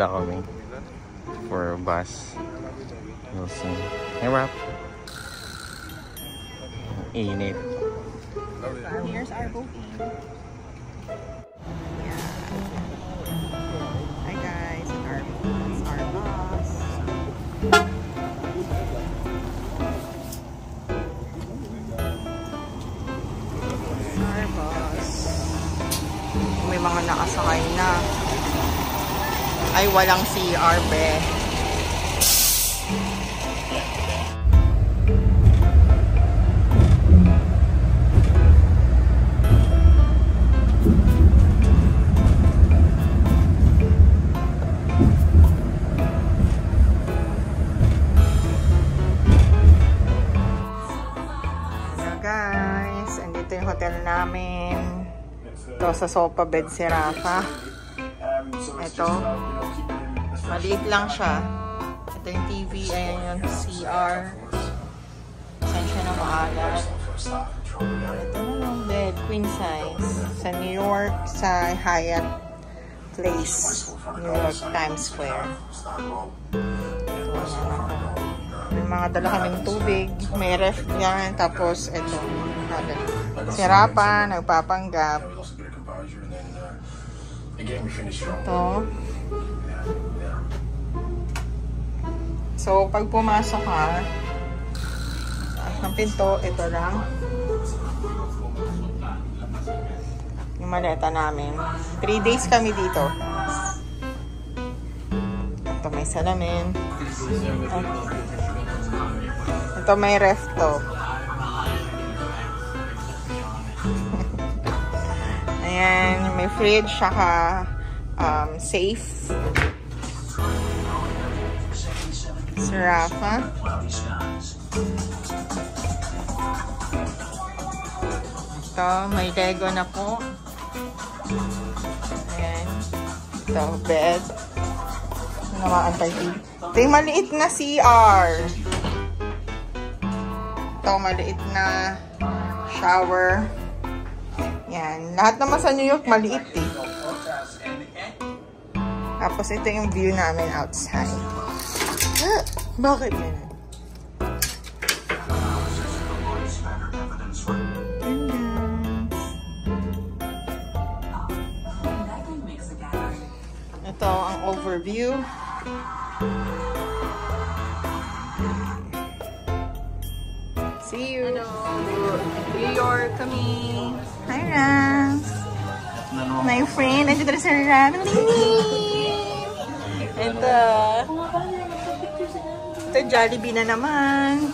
pala kami for bus. We'll see. Hey, Rap. Init. Here's our booking. Yeah. Hi guys, our bus. Our bus. May mga nakasakay na. Ay, walang CR, be. Hotel namin. Ito sa sofa bed si Rafa. Ito. Maliit lang siya. Ito yung TV. Ayan yung CR. Saan siya na maalat. Ito na yung bed. Queen size. Sa New York. Sa Hyatt Place. New York Times Square. Ito. May mga dala kaming tubig. May ref yan. Tapos ito. Si Rafa, nagpapanggap. Ito. So, pag pumasok ka, ng pinto, ito lang. Yung maleta namin. 3 days kami dito. Ito may salamin. Ito may ref to. Ayan, may fridge, saka safe. Si Rafa. Ito, may Lego na po. Ayan. Ito, bed. Namaantay dito. Ito yung maliit na CR. Ito, maliit na shower. Yan. Lahat naman sa New York, maliit eh. Tapos ito yung view namin outside. Ah, bakit yan? Ito ang overview. See you. Hello. New York kami. Hi, Rams. My friend. Nandito na si Ito. Ito, Jollibee na naman.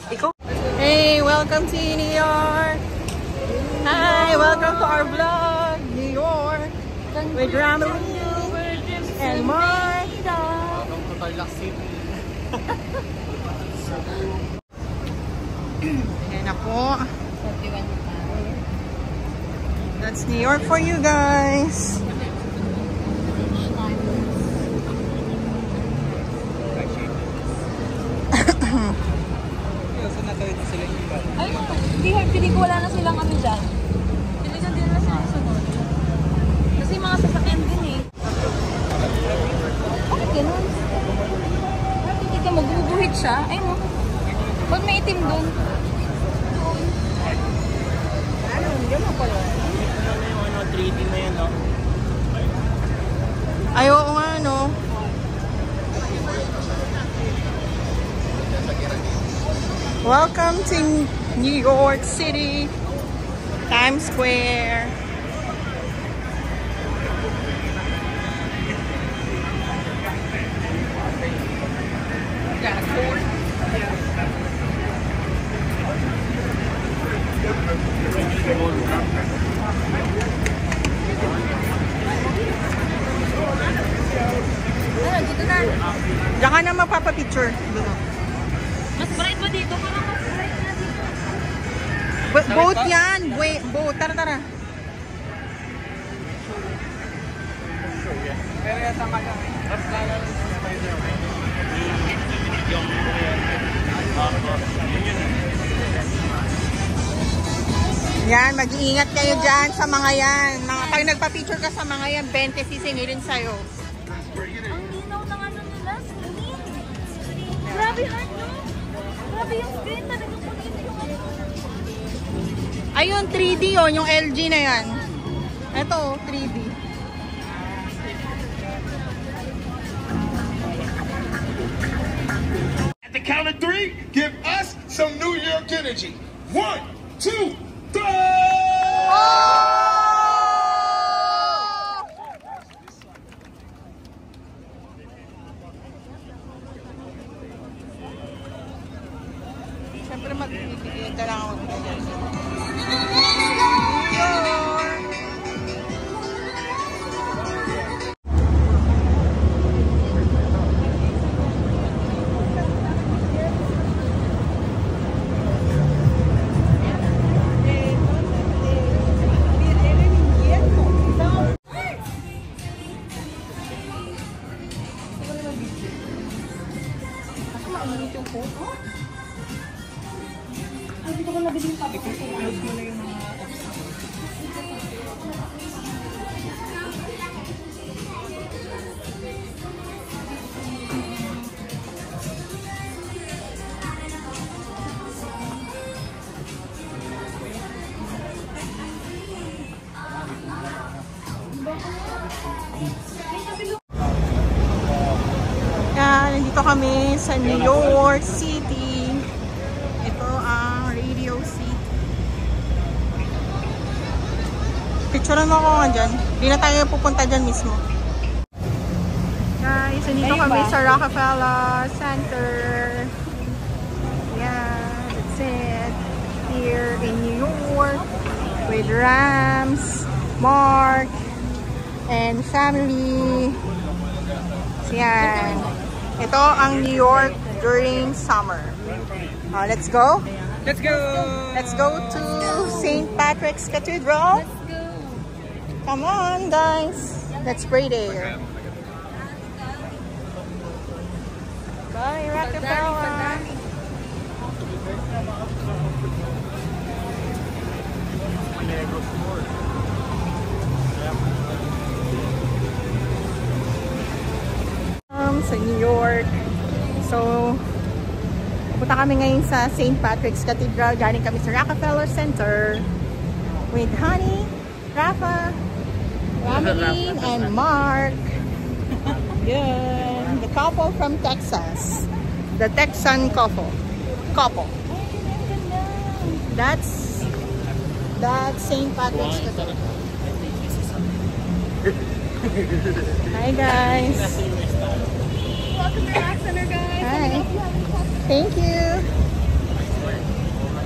Ikaw? Hey, welcome to New York. Hi, welcome to our vlog. New York. With Ramily and Martha. Welcome to Tarlac City. Ayan na po. That's New York for you guys. Ay, hindi ko wala na silang ano dyan. Hindi na sila sunod. Kasi mga sasakyan din eh. Bakit ganun? Hindi ka magbubuhit siya. Ay mo. Ba't may itim dun? Ano, hindi mo pala. 3D na yan, no? Ay, oo nga, no? Welcome to New York City, Times Square. Dito na. Diyan ka na mapapapicture. Mas bright ba dito? Parang mas bright na dito. Boat yan. Boat. Tara, tara. Pero yan sama ka. Mas lalo ng Spider-Man. Yung yan, mag-iingat kayo dyan sa mga yan. Pag nagpa-picture ka sa mga yan, 20 sisingilin sa'yo. Grabe, heart, no? Grabe yung screen. Talagang pag-ito yung ano. Ayun, 3D oh, yung LG na yan. Ito oh, 3D. At the count of 3, give us some New York energy. 1, 2, 3! Siyempre magbibigay ka lang ako ganyan. Nandito kami sa New York City. Ito ang Radio City. Picturean mo ako nga dyan. Hindi na tayo pupunta dyan mismo. Guys, nandito kami sa Rockefeller Center. Yeah, that's it. Here in New York with Rams, Mark, and family. So, yan. Ito ang New York during summer. Let's go. Let's go! Let's go to St. Patrick's Cathedral. Let's go. Come on, guys. Let's pray there. Bye, Rockefeller. Sa New York. So, punta kami ngayon sa St. Patrick's Cathedral. Galing kami sa Rockefeller Center with Honey, Rafa, Rameline, and Mark. Yun. The couple from Texas. The Texan couple. That's St. Patrick's Cathedral. Hi, guys. Welcome to Rock Center, guys. Hi. Thank you.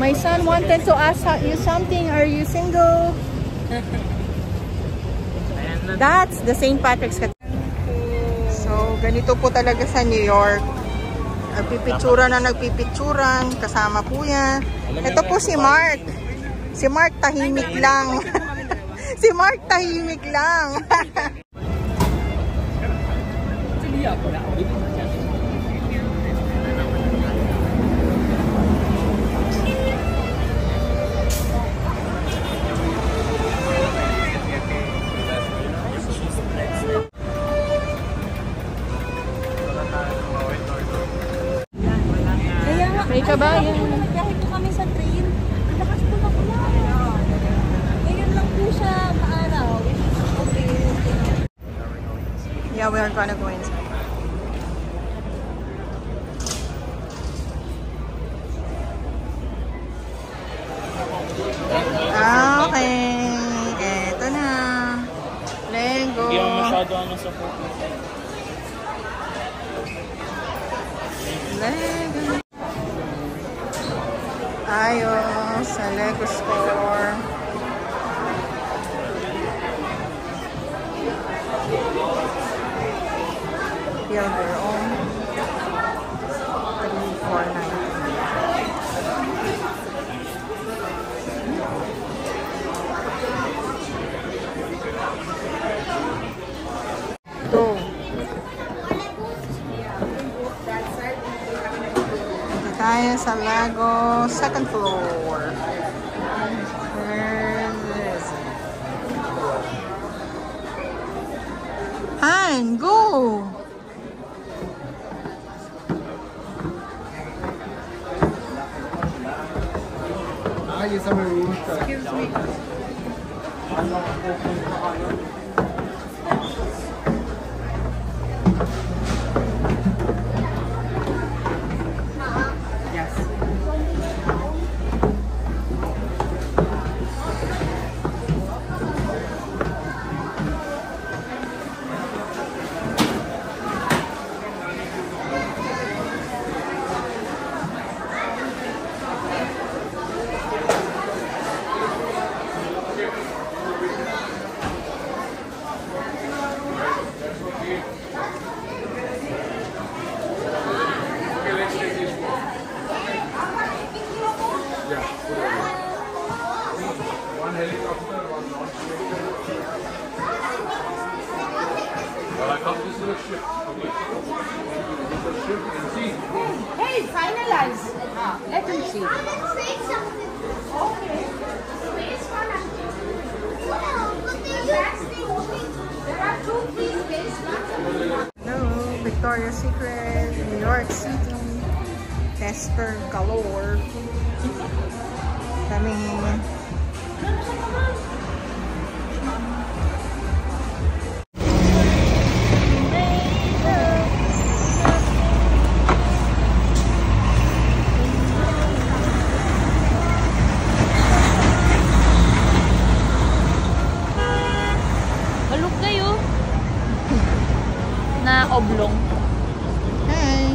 My son wanted to ask you something. Are you single? That's the St. Patrick's Cathedral. So, ganito po talaga sa New York. Nagpipicturan na nagpipicturan. Kasama po yan. Ito po si Mark. Si Mark tahimik lang. Si Mark tahimik lang. May kabayan. Kahit po kami sa train, ang lakas po na pula. Ngayon lang po siya maaraw. Okay. Yeah, we are gonna go inside. Okay. Eto na. Lego. Hindi ako masyado sa focus. Lego. Ayos sa Lego store. Build your own. 349. Go. Dito tayo sa Lego second floor. Where is it? Han, go! Ay, esa me gusta. Excuse me. Hey, finalize. Let him see. Hello, Victoria's Secret, New York City. Tester galore. Kami. Malugay oh. Na oblong. Hey.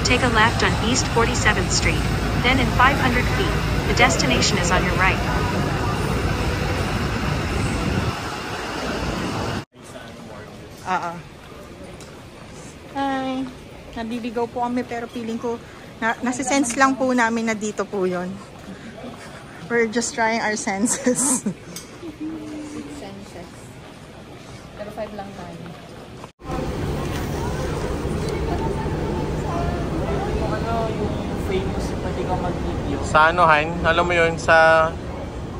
Take a left on East 47th Street. Then in 500 feet, the destination is on your right. Hi. Naliligaw po kami pero feeling ko nasa-sense lang po namin na dito po yun. We're just trying our senses. Senses. Pero 5 lang tayo. Sa ano, Han? Alam mo yun, sa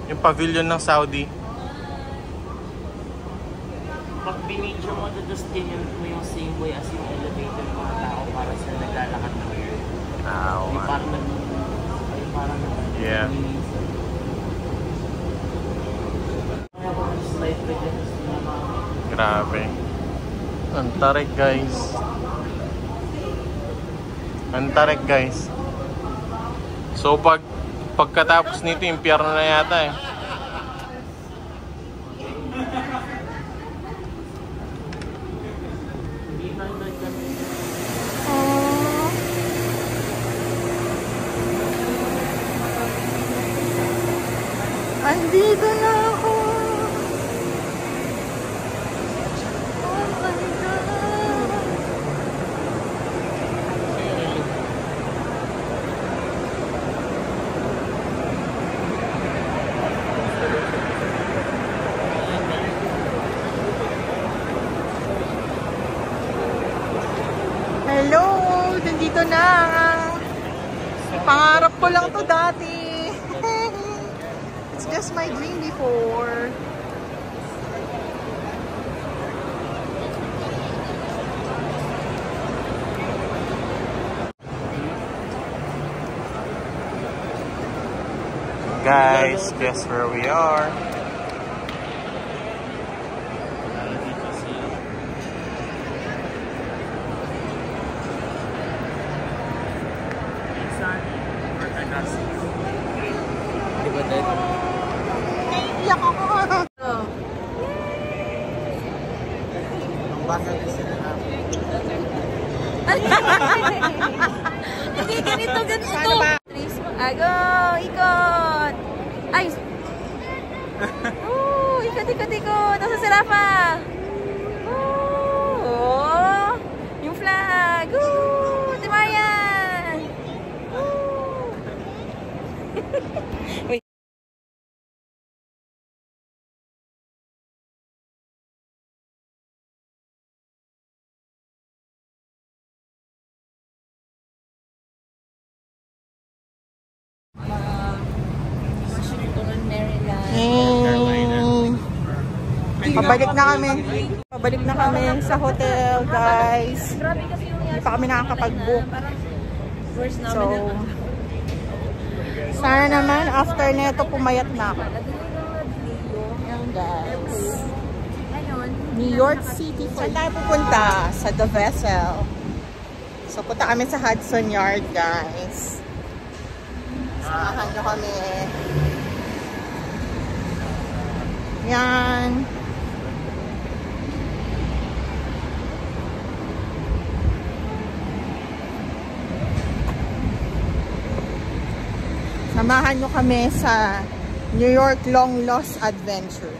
yung pavilion ng Saudi. Pag binidyo mo, tapos ganyan mo yung same way as yung elevator ng mga tao para sa naglalakad na ngayon. Oo. Yung parang Yeah. Grabe. Ang tarik, guys. Ang tarik, guys. So pagkatapos nito, impyerno na yata eh. Andito na ako. Oh my God. Hello, nandito na. Pangarap ko lang to dati. It's just my dream before. Guys, guess where we are? Naiiyak ako. Hindi, ganito. Ago, ikot. Ay. Ikot. Nasa si Rafa. Yung flag. Timayan. Wait. Pabalik na kami. Pabalik na kami sa hotel, guys. Hindi pa kami nakakapag-book. So, sana naman after neto pumayat na ako. Ayan, guys. New York City. Saan tayo pupunta? Sa The Vessel. So, punta kami sa Hudson Yard, guys. Samahan nyo kami. Yan. Samahan nyo kami sa New York Long Lost Adventure.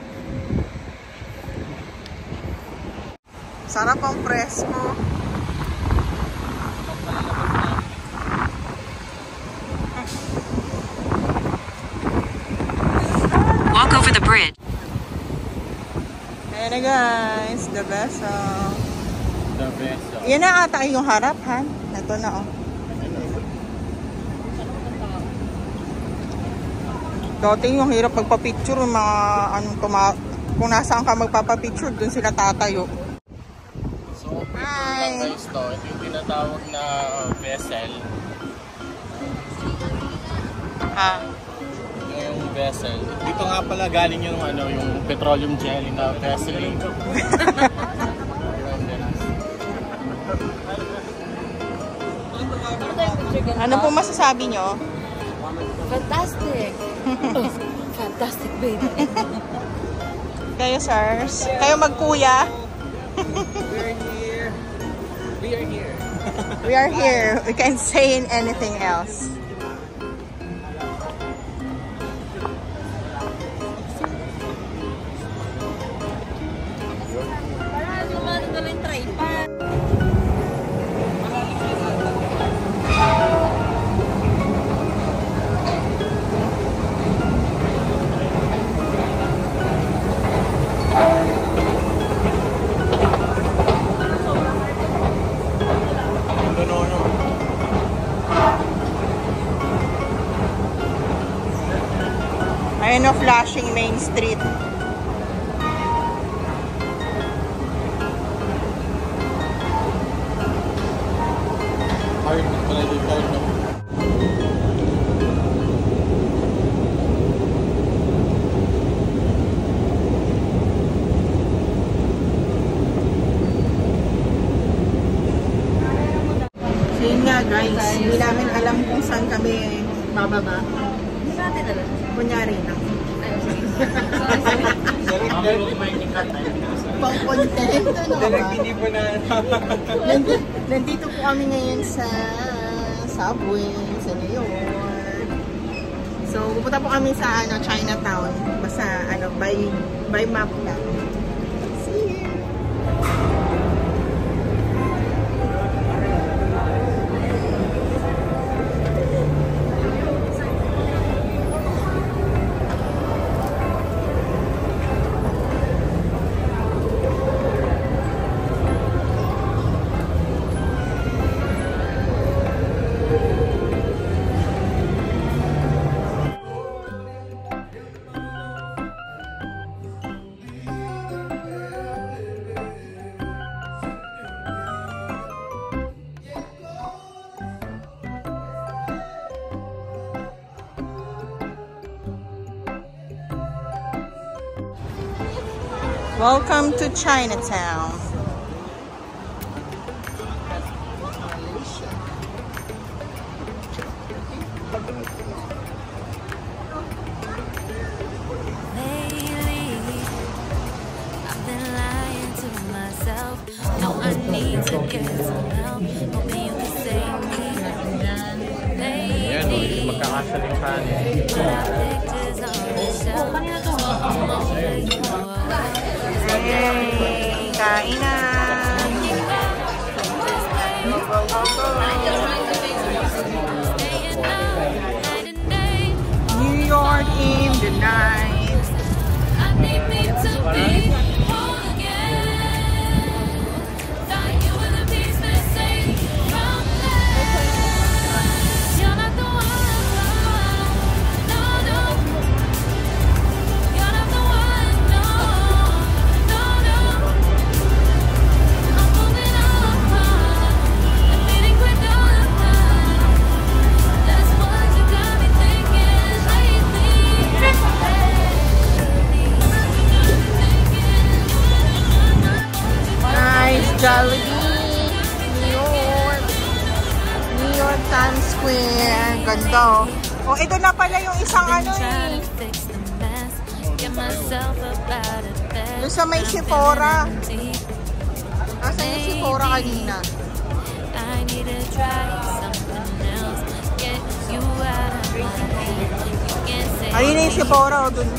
Sarap ang presko. Walk over the bridge. Ayan na guys, The Vessel. The Vessel. Yan na ata yung harap, ha? Ito na, oh. Dati yung hirap magpa-picture, mga anong kung nasaan ka magpapa-picture, dun sila tatayo. So, picture lang guys to. Ito yung tinatawag na vessel. Ah. Ito yung vessel. Dito nga pala galing yung yung petroleum jelly na Vaseline. Ano po masasabi nyo? Fantastic! Fantastic, baby! Kayo, sirs? Kayo magkuya? We're here. We are here. We are here. We can't say anything else. Parang lumano na lang tripod. Ayun o, flashing Main Street. So yun nga guys, hindi namin alam kung saan kami bababa. Hindi natin alam. Kunyari na. Pang content. Nandito po kami ngayon sa subway sa New York. So pupunta po kami sa Chinatown. Basta by map lang. See you. Welcome to Chinatown. Yan o, yung magkakasaling Hey, kainan! Go, go, go, go! New York in the night. ganda, oh. Oh, ito na pala yung isang ano eh. Doon sa may Sephora. Asan yung Sephora kanina? Ayun na yung Sephora, oh, dun.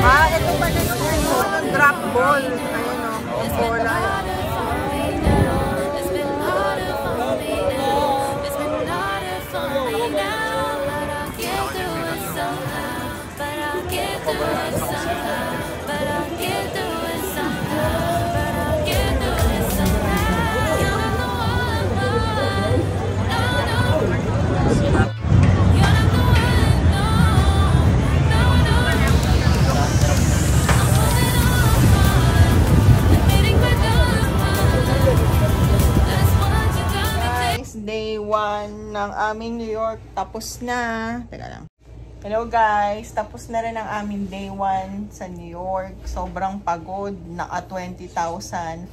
Ah, ito pa na yung drop ball. Ayun o, yung bola. Day 1 ng aming New York tapos na. Teka lang. Hello guys, tapos na rin ang aming day 1 sa New York. Sobrang pagod. Naka 20,559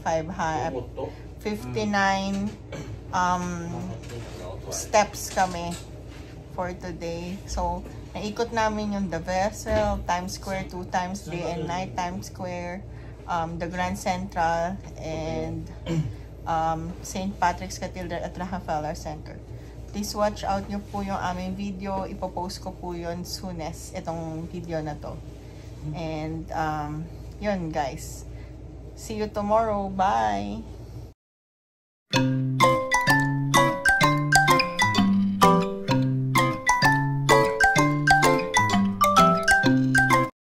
steps kami for today. So, naikot namin yung The Vessel, Times Square 2 times day and night, Times Square, the Grand Central, and St. Patrick's Cathedral at Rockefeller Center. Please watch out nyo po yung aming video. Ipopost ko po yun soonest, itong video na to. And, yun guys. See you tomorrow. Bye!